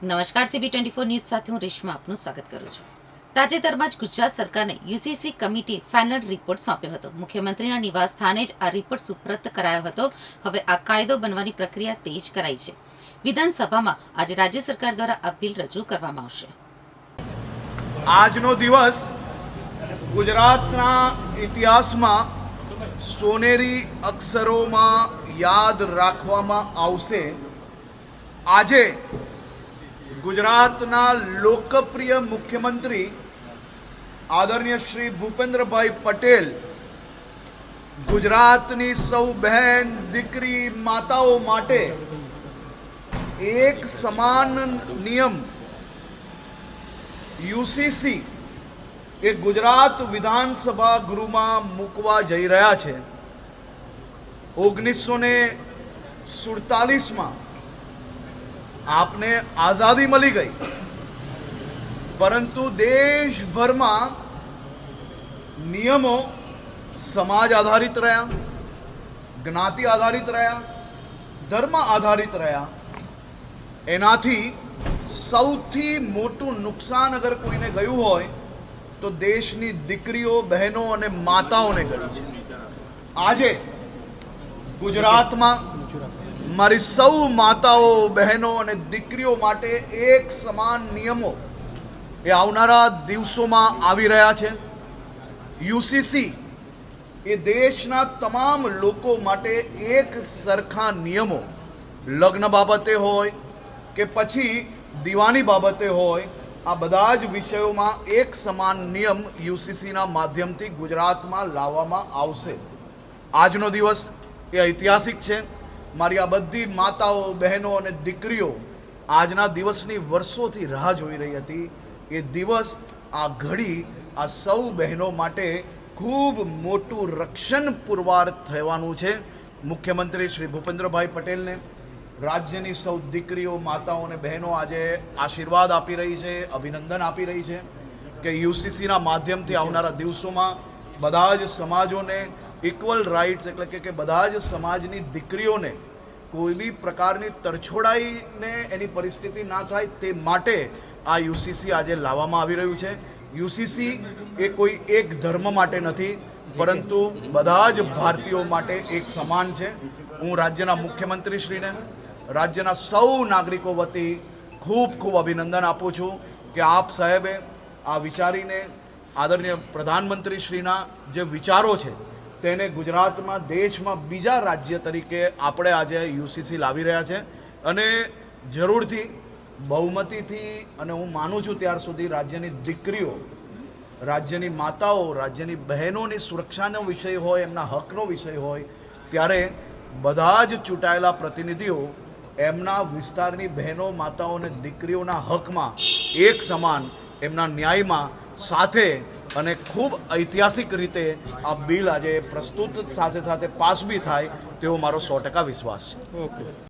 નમસ્કાર, CB24 news સાથે હું રેશમા આપનું સ્વાગત કરું છું। તાજેતરમાં જ ગુજરાત સરકારને યુસીસી કમિટી ફાઇનલ રિપોર્ટ સોંપ્યો હતો। મુખ્યમંત્રીના નિવાસ સ્થાને જ આ રિપોર્ટ સુપ્રત કરાયો હતો। હવે આ કાયદો બનવાની પ્રક્રિયા તેજ કરાઈ છે। વિધાનસભામાં આજે રાજ્ય સરકાર દ્વારા આ બિલ રજૂ કરવામાં આવશે। આજનો દિવસ ગુજરાતના ઇતિહાસમાં સોનેરી અક્ષરોમાં યાદ રાખવામાં આવશે। આજે ગુજરાતના લોકપ્રિય મુખ્યમંત્રી આદરણીય શ્રી ભૂપેન્દ્રભાઈ પટેલ ગુજરાતની સૌ બહેન દીકરી માતાઓ માટે એક સમાન નિયમ યુસીસી એ ગુજરાત વિધાનસભા ગૃહમાં મૂકવા જઈ રહ્યા છે। 1947માં આપને આઝાદી મળી ગઈ, પરંતુ દેશભરમાં નિયમો સમાજ આધારિત રહ્યા, જ્ઞાતિ આધારિત રહ્યા, ધર્મ આધારિત રહ્યા। એનાથી સૌથી મોટું નુકસાન અગર કોઈને ગયું હોય તો દેશની દીકરીઓ, બહેનો અને માતાઓને ગયું છે। આજે ગુજરાતમાં મારી સૌ માતાઓ, બહેનો અને દીકરીઓ માટે એક સમાન નિયમો એ આવનારા દિવસોમાં આવી રહ્યા છે। યુસીસી એ દેશના તમામ લોકો માટે એક સરખા નિયમો, લગ્ન બાબતે હોય કે પછી દીવાની બાબતે હોય, આ બધા જ વિષયોમાં એક સમાન નિયમ યુસીસીના માધ્યમથી ગુજરાતમાં લાવવામાં આવશે। આજનો દિવસ એ ઐતિહાસિક છે। મારી આ બધી માતાઓ, બહેનો અને દીકરીઓ આજના દિવસની વર્ષોથી રાહ જોઈ રહી હતી। એ દિવસ, આ ઘડી આ સૌ બહેનો માટે ખૂબ મોટું રક્ષણ પુરવાર થવાનું છે। મુખ્યમંત્રી શ્રી ભૂપેન્દ્રભાઈ પટેલને રાજ્યની સૌ દીકરીઓ, માતાઓ અને બહેનો આજે આશીર્વાદ આપી રહી છે, અભિનંદન આપી રહી છે કે યુસીસીના માધ્યમથી આવનારા દિવસોમાં બધા જ સમાજોને ઇક્વલ રાઇટ્સ, એટલે કે બધા જ સમાજની દીકરીઓને કોઈ બી પ્રકારની તરછોડાઈને એની પરિસ્થિતિ ના થાય તે માટે આ યુસીસી આજે લાવવામાં આવી રહ્યું છે। યુસીસી એ કોઈ એક ધર્મ માટે નથી, પરંતુ બધા જ ભારતીયો માટે એક સમાન છે। હું રાજ્યના મુખ્યમંત્રીશ્રીને, રાજ્યના સૌ નાગરિકો વતી ખૂબ ખૂબ અભિનંદન આપું છું કે આપ સાહેબે આ વિચારીને આદરણીય પ્રધાનમંત્રીશ્રીના જે વિચારો છે તેને ગુજરાતમાં, દેશમાં બીજા રાજ્ય તરીકે આપણે આજે યુસીસી લાવી રહ્યા છે। અને જરૂરથી બહુમતીથી, અને હું માનું છું ત્યાર સુધી રાજ્યની દીકરીઓ, રાજ્યની માતાઓ, રાજ્યની બહેનોની સુરક્ષાનો વિષય હોય, એમના હકનો વિષય હોય, ત્યારે બધા જ ચૂંટાયેલા પ્રતિનિધિઓ એમના વિસ્તારની બહેનો, માતાઓ અને દીકરીઓના હકમાં એક સમાન, એમના ન્યાયમાં સાથે અને ખૂબ ઐતિહાસિક રીતે આ બિલ આજે પ્રસ્તુત સાથે સાથે પાસ બી થાય તેવો મારો 100% વિશ્વાસ છે। ઓકે।